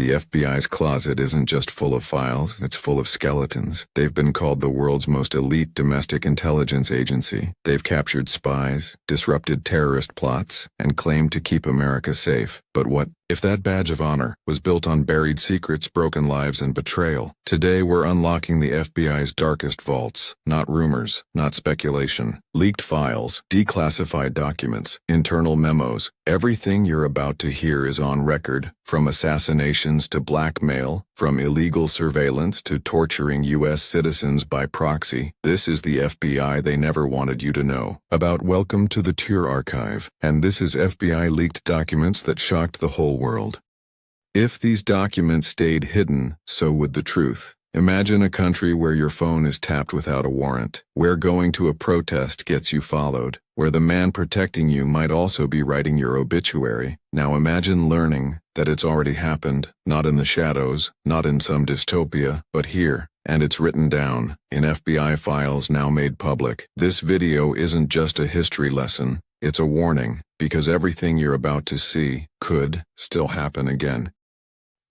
The FBI's closet isn't just full of files, it's full of skeletons. They've been called the world's most elite domestic intelligence agency. They've captured spies, disrupted terrorist plots, and claimed to keep America safe. But what if that badge of honor was built on buried secrets, broken lives, and betrayal? Today we're unlocking the FBI's darkest vaults. Not rumors, not speculation. Leaked files, declassified documents, internal memos. Everything you're about to hear is on record, from assassinations to blackmail, from illegal surveillance to torturing U.S. citizens by proxy. This is the FBI they never wanted you to know about. Welcome to the Ture archive, and this is FBI leaked documents that shocked the whole world. If these documents stayed hidden, so would the truth. Imagine a country where your phone is tapped without a warrant, where going to a protest gets you followed, where the man protecting you might also be writing your obituary. Now imagine learning that it's already happened, not in the shadows, not in some dystopia, but here, and it's written down, in FBI files now made public. This video isn't just a history lesson, it's a warning, because everything you're about to see could still happen again.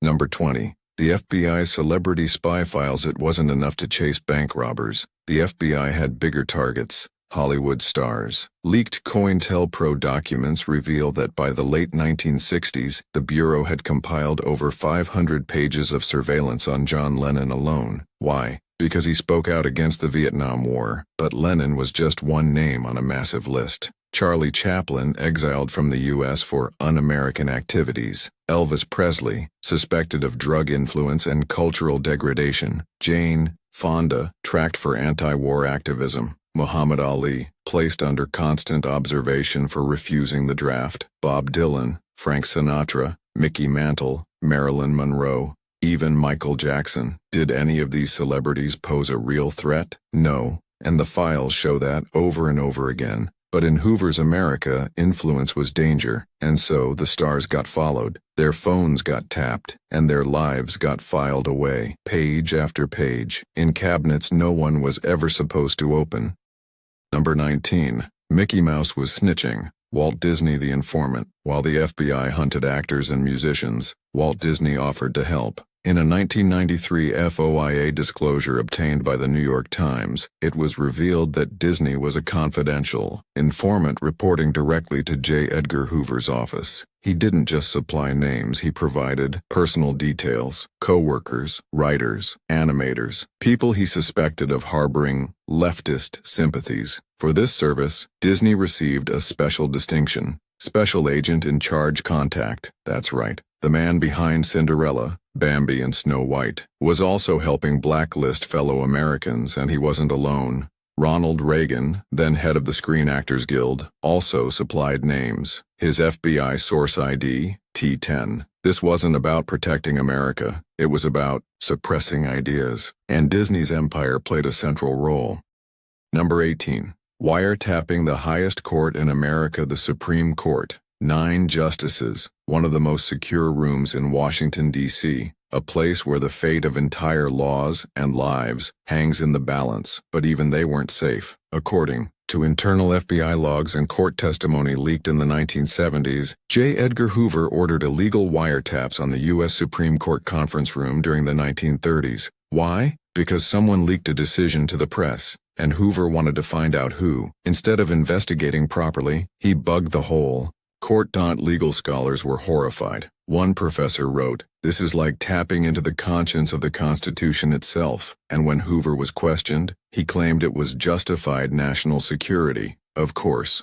Number 20. The FBI's celebrity spy files. It wasn't enough to chase bank robbers. The FBI had bigger targets. Hollywood stars. Leaked COINTELPRO documents reveal that by the late 1960s, the Bureau had compiled over 500 pages of surveillance on John Lennon alone. Why? Because he spoke out against the Vietnam War. But Lennon was just one name on a massive list. Charlie Chaplin, exiled from the U.S. for un-American activities. Elvis Presley, suspected of drug influence and cultural degradation. Jane Fonda, tracked for anti-war activism. Muhammad Ali, placed under constant observation for refusing the draft. Bob Dylan, Frank Sinatra, Mickey Mantle, Marilyn Monroe, even Michael Jackson. Did any of these celebrities pose a real threat? No, and the files show that over and over again. But in Hoover's America, influence was danger, and so the stars got followed, their phones got tapped, and their lives got filed away, page after page, in cabinets no one was ever supposed to open. Number 19. Mickey Mouse was snitching. Walt Disney the informant. While the FBI hunted actors and musicians, Walt Disney offered to help. In a 1993 FOIA disclosure obtained by the New York Times, it was revealed that Disney was a confidential informant reporting directly to J. Edgar Hoover's office. He didn't just supply names, he provided personal details, co-workers, writers, animators, people he suspected of harboring leftist sympathies. For this service, Disney received a special distinction, Special Agent in Charge Contact. That's right. The man behind Cinderella, Bambi, and Snow White was also helping blacklist fellow Americans, and he wasn't alone. Ronald Reagan, then head of the Screen Actors Guild, also supplied names. His FBI source ID, T10. This wasn't about protecting America. It was about suppressing ideas, and Disney's empire played a central role. Number 18. Wiretapping the highest court in America, the Supreme Court. 9 justices, one of the most secure rooms in Washington, D.C., a place where the fate of entire laws and lives hangs in the balance, but even they weren't safe. According to internal FBI logs and court testimony leaked in the 1970s, J. Edgar Hoover ordered illegal wiretaps on the U.S. Supreme Court conference room during the 1930s. Why? Because someone leaked a decision to the press, and Hoover wanted to find out who. Instead of investigating properly, he bugged the hole. Court.legal scholars were horrified. One professor wrote, "This is like tapping into the conscience of the Constitution itself," and when Hoover was questioned, he claimed it was justified national security. Of course.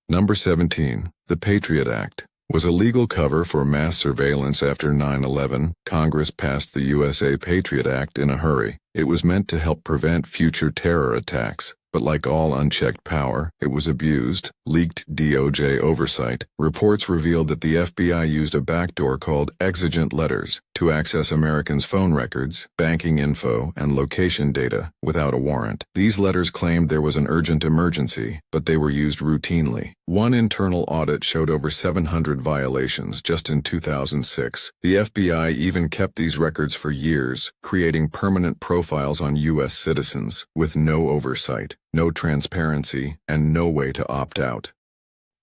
Number 17. The Patriot Act was a legal cover for mass surveillance after 9/11. Congress passed the USA Patriot Act in a hurry. It was meant to help prevent future terror attacks. But like all unchecked power, it was abused. Leaked DOJ oversight. Reports revealed that the FBI used a backdoor called exigent letters to access Americans' phone records, banking info, and location data without a warrant. These letters claimed there was an urgent emergency, but they were used routinely. One internal audit showed over 700 violations just in 2006. The FBI even kept these records for years, creating permanent profiles on U.S. citizens with no oversight, no transparency, and no way to opt out.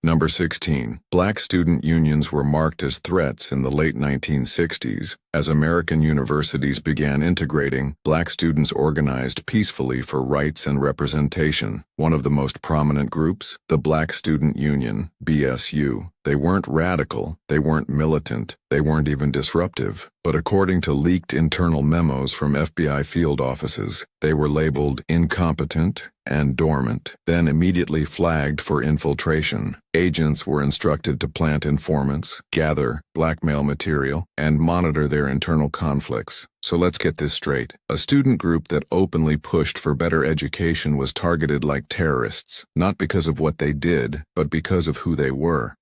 Number 16. Black student unions were marked as threats in the late 1960s. As American universities began integrating, black students organized peacefully for rights and representation. One of the most prominent groups, the Black Student Union, BSU. They weren't radical, they weren't militant, they weren't even disruptive. But according to leaked internal memos from FBI field offices, they were labeled incompetent and dormant, then immediately flagged for infiltration. Agents were instructed to plant informants, gather blackmail material, and monitor their internal conflicts. So let's get this straight. A student group that openly pushed for better education was targeted like terrorists, not because of what they did, but because of who they were.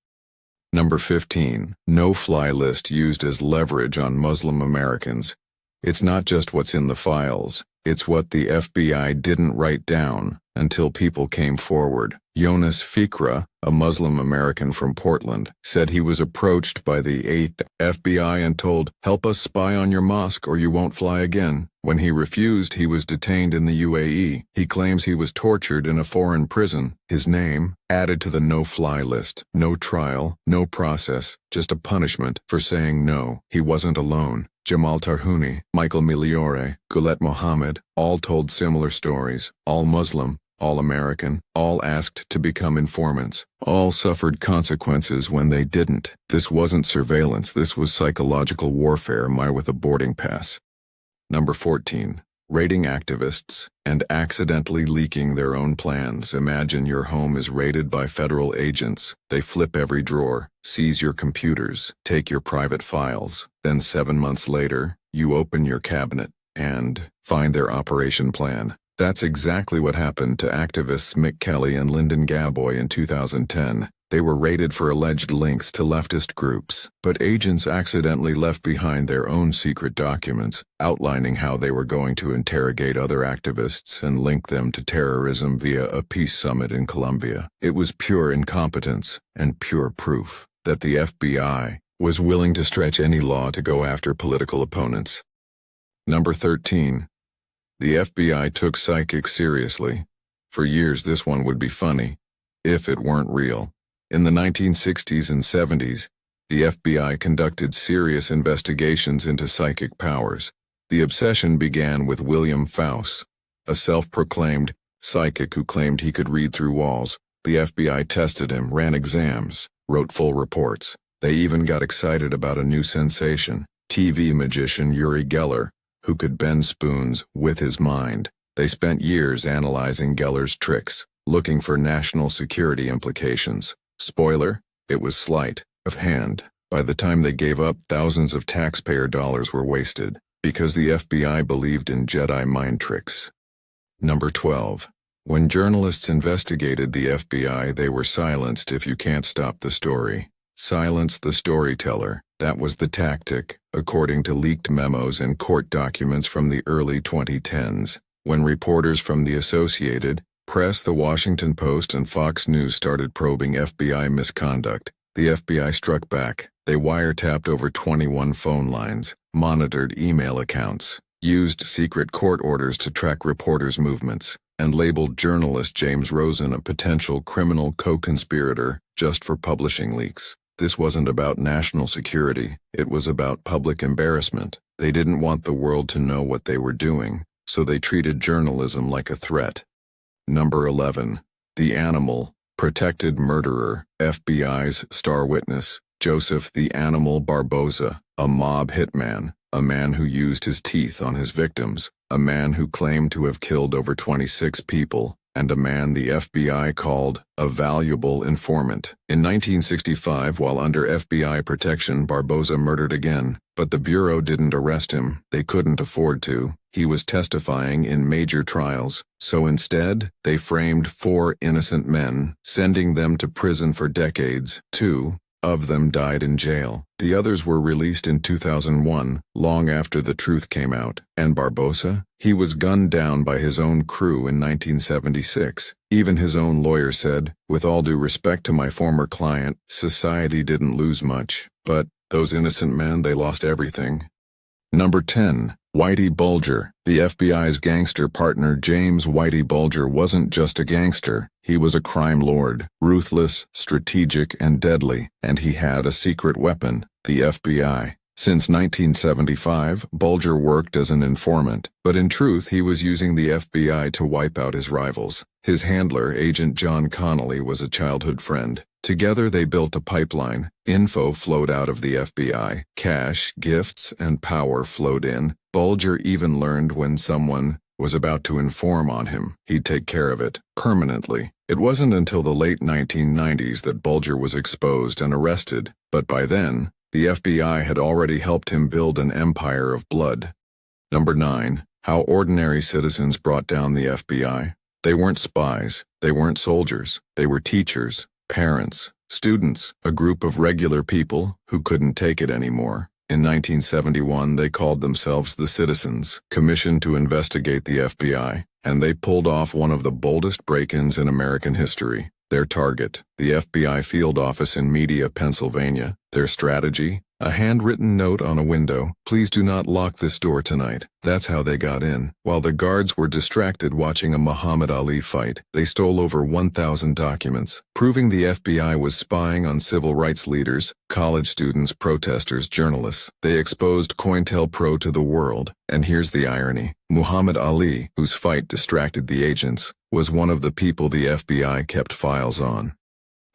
Number 15. No-fly list used as leverage on Muslim Americans. It's not just what's in the files, it's what the FBI didn't write down until people came forward. Jonas Fikra, a Muslim American from Portland, said he was approached by the FBI and told, "Help us spy on your mosque or you won't fly again." When he refused, he was detained in the UAE. He claims he was tortured in a foreign prison. His name added to the no-fly list. No trial, no process, just a punishment for saying no. He wasn't alone. Jamal Tarhouni, Michael Migliore, Goulet Mohammed, all told similar stories. All Muslim, all American, all asked to become informants. All suffered consequences when they didn't. This wasn't surveillance, this was psychological warfare, with a boarding pass. Number 14. Raiding activists and accidentally leaking their own plans. Imagine your home is raided by federal agents. They flip every drawer, seize your computers, take your private files. Then 7 months later, you open your cabinet and find their operation plan. That's exactly what happened to activists Mick Kelly and Lyndon Gaboy in 2010. They were raided for alleged links to leftist groups, but agents accidentally left behind their own secret documents, outlining how they were going to interrogate other activists and link them to terrorism via a peace summit in Colombia. It was pure incompetence and pure proof that the FBI was willing to stretch any law to go after political opponents. Number 13. The FBI took psychics seriously. For years this one would be funny, if it weren't real. In the 1960s and 70s, the FBI conducted serious investigations into psychic powers. The obsession began with William Faust, a self-proclaimed psychic who claimed he could read through walls. The FBI tested him, ran exams, wrote full reports. They even got excited about a new sensation, TV magician Uri Geller, who could bend spoons with his mind. They spent years analyzing Geller's tricks, looking for national security implications. Spoiler, it was sleight of hand. By the time they gave up, thousands of taxpayer dollars were wasted, because the FBI believed in Jedi mind tricks. Number 12. When journalists investigated the FBI, they were silenced if you can't stop the story. Silence the storyteller. That was the tactic, according to leaked memos and court documents from the early 2010s. When reporters from the Associated Press, the Washington Post, and Fox News started probing FBI misconduct, the FBI struck back. They wiretapped over 21 phone lines, monitored email accounts, used secret court orders to track reporters' movements, and labeled journalist James Rosen a potential criminal co-conspirator just for publishing leaks. This wasn't about national security, it was about public embarrassment. They didn't want the world to know what they were doing, so they treated journalism like a threat. Number 11. The Animal, Protected Murderer. FBI's star witness, Joseph the Animal Barboza, a mob hitman, a man who used his teeth on his victims, a man who claimed to have killed over 26 people, and a man the FBI called a valuable informant. In 1965, while under FBI protection, Barboza murdered again, but the Bureau didn't arrest him. They couldn't afford to. He was testifying in major trials, so instead, they framed 4 innocent men, sending them to prison for decades. 2 of them died in jail. The others were released in 2001, long after the truth came out. And Barboza? He was gunned down by his own crew in 1976. Even his own lawyer said, "With all due respect to my former client, society didn't lose much. But those innocent men, they lost everything." Number 10. Whitey Bulger. The FBI's gangster partner James Whitey Bulger wasn't just a gangster, he was a crime lord, ruthless, strategic, and deadly, and he had a secret weapon, the FBI. Since Since 1975, Bulger worked as an informant, but in truth he was using the FBI to wipe out his rivals. His handler, Agent John Connolly, was a childhood friend. Together they built a pipeline. Info flowed out of the FBI. Cash, gifts, and power flowed in. Bulger even learned when someone was about to inform on him. He'd take care of it, permanently. It wasn't until the late 1990s that Bulger was exposed and arrested, but by then, the FBI had already helped him build an empire of blood. Number 9. How ordinary citizens brought down the FBI. They weren't spies. They weren't soldiers. They were teachers, parents, students, a group of regular people who couldn't take it anymore. In 1971, they called themselves the Citizens, commissioned to investigate the FBI, and they pulled off one of the boldest break-ins in American history. Their target, the FBI field office in Media, Pennsylvania. Their strategy, a handwritten note on a window, "Please do not lock this door tonight." That's how they got in. While the guards were distracted watching a Muhammad Ali fight, they stole over 1,000 documents, proving the FBI was spying on civil rights leaders, college students, protesters, journalists. They exposed COINTELPRO to the world, and here's the irony. Muhammad Ali, whose fight distracted the agents, was one of the people the FBI kept files on.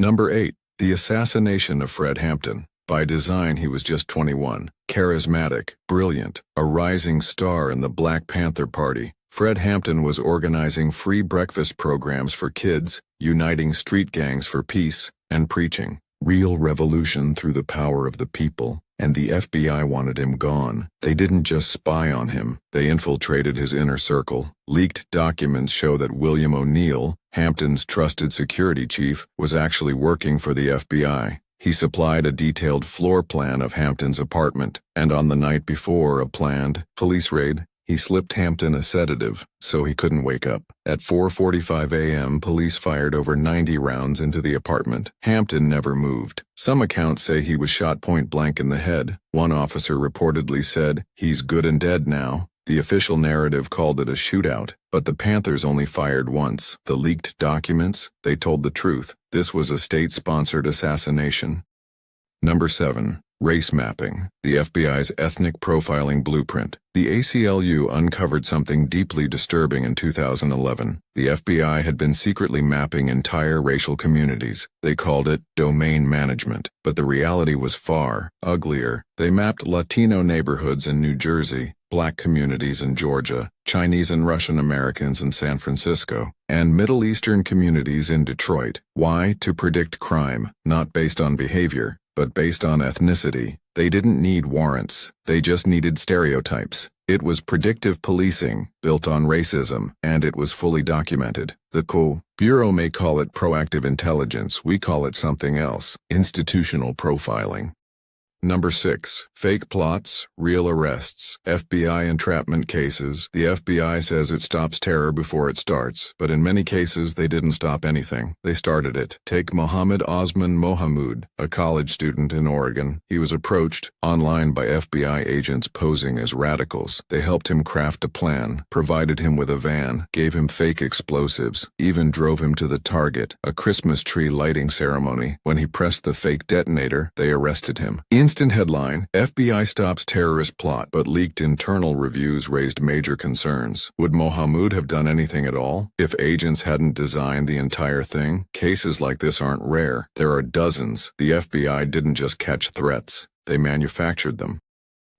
Number 8. The assassination of Fred Hampton. By design, he was just 21, charismatic, brilliant, a rising star in the Black Panther Party. Fred Hampton was organizing free breakfast programs for kids, uniting street gangs for peace, and preaching real revolution through the power of the people. And the FBI wanted him gone. They didn't just spy on him, they infiltrated his inner circle. Leaked documents show that William O'Neill, Hampton's trusted security chief, was actually working for the FBI. He supplied a detailed floor plan of Hampton's apartment, and on the night before a planned police raid, he slipped Hampton a sedative so he couldn't wake up. At 4:45 a.m., police fired over 90 rounds into the apartment. Hampton never moved. Some accounts say he was shot point blank in the head. One officer reportedly said, "He's good and dead now." The official narrative called it a shootout, but the Panthers only fired once. The leaked documents, they told the truth. This was a state-sponsored assassination. Number 7. Race mapping, the FBI's ethnic profiling blueprint. The ACLU uncovered something deeply disturbing in 2011. The FBI had been secretly mapping entire racial communities. They called it domain management, but the reality was far uglier. They mapped Latino neighborhoods in New Jersey, Black communities in Georgia, Chinese and Russian Americans in San Francisco, and Middle Eastern communities in Detroit. Why? To predict crime, not based on behavior, but based on ethnicity. They didn't need warrants, they just needed stereotypes. It was predictive policing, built on racism, and it was fully documented. The Bureau may call it proactive intelligence, we call it something else: institutional profiling. Number 6. Fake plots, real arrests. FBI entrapment cases. The FBI says it stops terror before it starts, but in many cases they didn't stop anything. They started it. Take Mohammed Osman Mohamud, a college student in Oregon. He was approached online by FBI agents posing as radicals. They helped him craft a plan, provided him with a van, gave him fake explosives, even drove him to the target, a Christmas tree lighting ceremony. When he pressed the fake detonator, they arrested him. Instant headline: FBI stops terrorist plot, but leaked internal reviews raised major concerns. Would Mohamud have done anything at all if agents hadn't designed the entire thing? Cases like this aren't rare. There are dozens. The FBI didn't just catch threats, they manufactured them.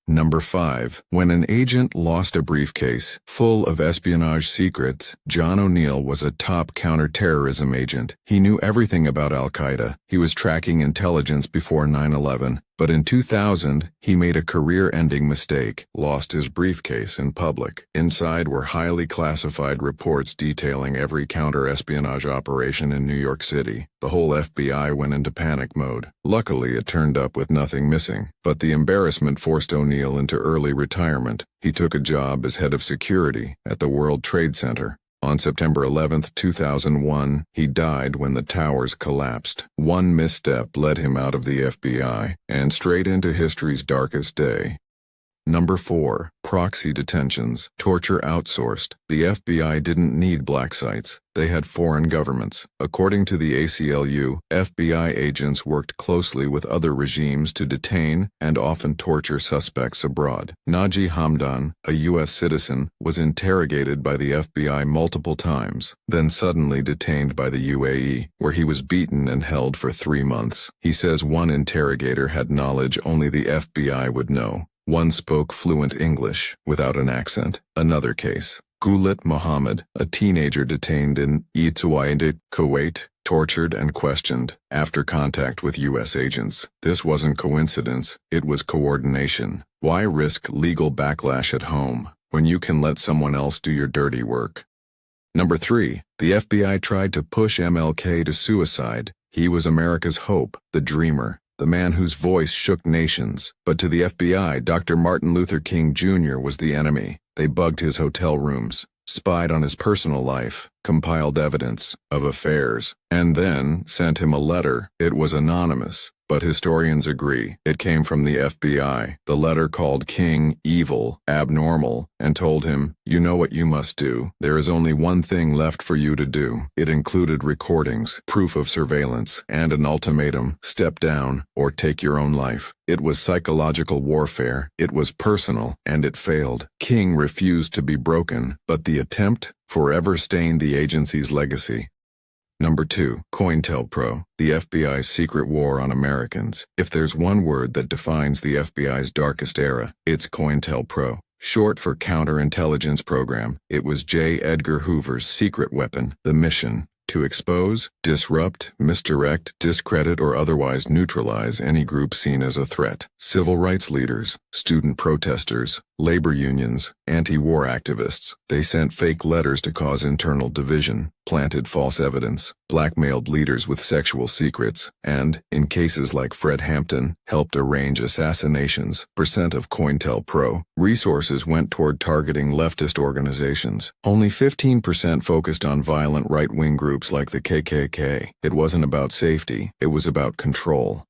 Number 5. When an agent lost a briefcase full of espionage secrets, John O'Neill was a top counterterrorism agent. He knew everything about Al-Qaeda. He was tracking intelligence before 9/11. But in 2000, he made a career-ending mistake, lost his briefcase in public. Inside were highly classified reports detailing every counter-espionage operation in New York City. The whole FBI went into panic mode. Luckily, it turned up with nothing missing. But the embarrassment forced O'Neill into early retirement. He took a job as head of security at the World Trade Center. On September 11, 2001, he died when the towers collapsed. One misstep led him out of the FBI and straight into history's darkest day. Number 4. Proxy detentions. Torture outsourced. The FBI didn't need black sites. They had foreign governments. According to the ACLU, FBI agents worked closely with other regimes to detain and often torture suspects abroad. Naji Hamdan, a U.S. citizen, was interrogated by the FBI multiple times, then suddenly detained by the UAE, where he was beaten and held for 3 months. He says one interrogator had knowledge only the FBI would know. One spoke fluent English, without an accent. Another case. Gulit Mohammed, a teenager detained in Ituaindik, Kuwait, tortured and questioned after contact with U.S. agents. This wasn't coincidence, it was coordination. Why risk legal backlash at home when you can let someone else do your dirty work? Number 3. The FBI tried to push MLK to suicide. He was America's hope, the dreamer, the man whose voice shook nations. But to the FBI, Dr. Martin Luther King Jr. was the enemy. They bugged his hotel rooms, spied on his personal life, compiled evidence of affairs, and then sent him a letter. It was anonymous, but historians agree it came from the FBI. The letter called King evil, abnormal, and told him, "You know what you must do. There is only one thing left for you to do." It included recordings, proof of surveillance, and an ultimatum: step down or take your own life. It was psychological warfare, it was personal, and it failed. King refused to be broken, but the attempt forever stained the agency's legacy. Number 2. COINTELPRO, the FBI's secret war on Americans. If there's one word that defines the FBI's darkest era, it's COINTELPRO. Short for Counterintelligence Program, it was J. Edgar Hoover's secret weapon, the mission: to expose, disrupt, misdirect, discredit, or otherwise neutralize any group seen as a threat. Civil rights leaders, student protesters, labor unions, anti-war activists. They sent fake letters to cause internal division, planted false evidence, blackmailed leaders with sexual secrets, and, in cases like Fred Hampton, helped arrange assassinations. Percent of COINTELPRO resources went toward targeting leftist organizations. Only 15% focused on violent right-wing groups like the KKK. It wasn't about safety, it was about control.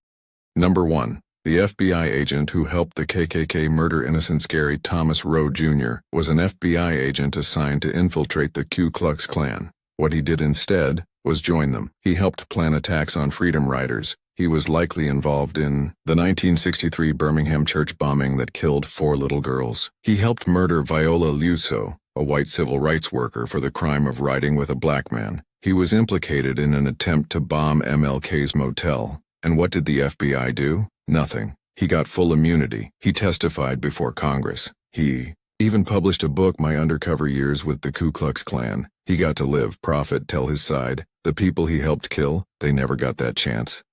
Number 1. The FBI agent who helped the KKK murder innocent Gary Thomas Rowe Jr. was an FBI agent assigned to infiltrate the Ku Klux Klan. What he did instead was join them. He helped plan attacks on freedom riders. He was likely involved in the 1963 Birmingham church bombing that killed 4 little girls. He helped murder Viola Liuzzo, a white civil rights worker, for the crime of riding with a black man. He was implicated in an attempt to bomb MLK's motel. And what did the FBI do? Nothing. He got full immunity. He testified before Congress. He even published a book, My Undercover Years with the Ku Klux Klan. He got to live, profit, tell his side. The people he helped kill, they never got that chance.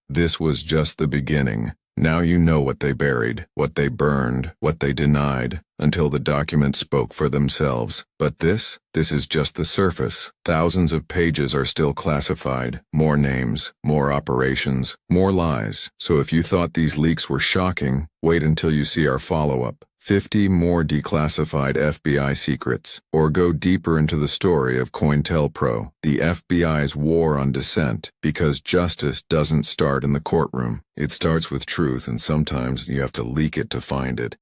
This was just the beginning. Now you know what they buried, what they burned, what they denied, until the documents spoke for themselves. But this is just the surface. Thousands of pages are still classified. More names, more operations, more lies. So if you thought these leaks were shocking, wait until you see our follow-up. 50 more declassified FBI secrets. Or go deeper into the story of COINTELPRO, the FBI's war on dissent, because justice doesn't start in the courtroom. It starts with truth, and sometimes you have to leak it to find it.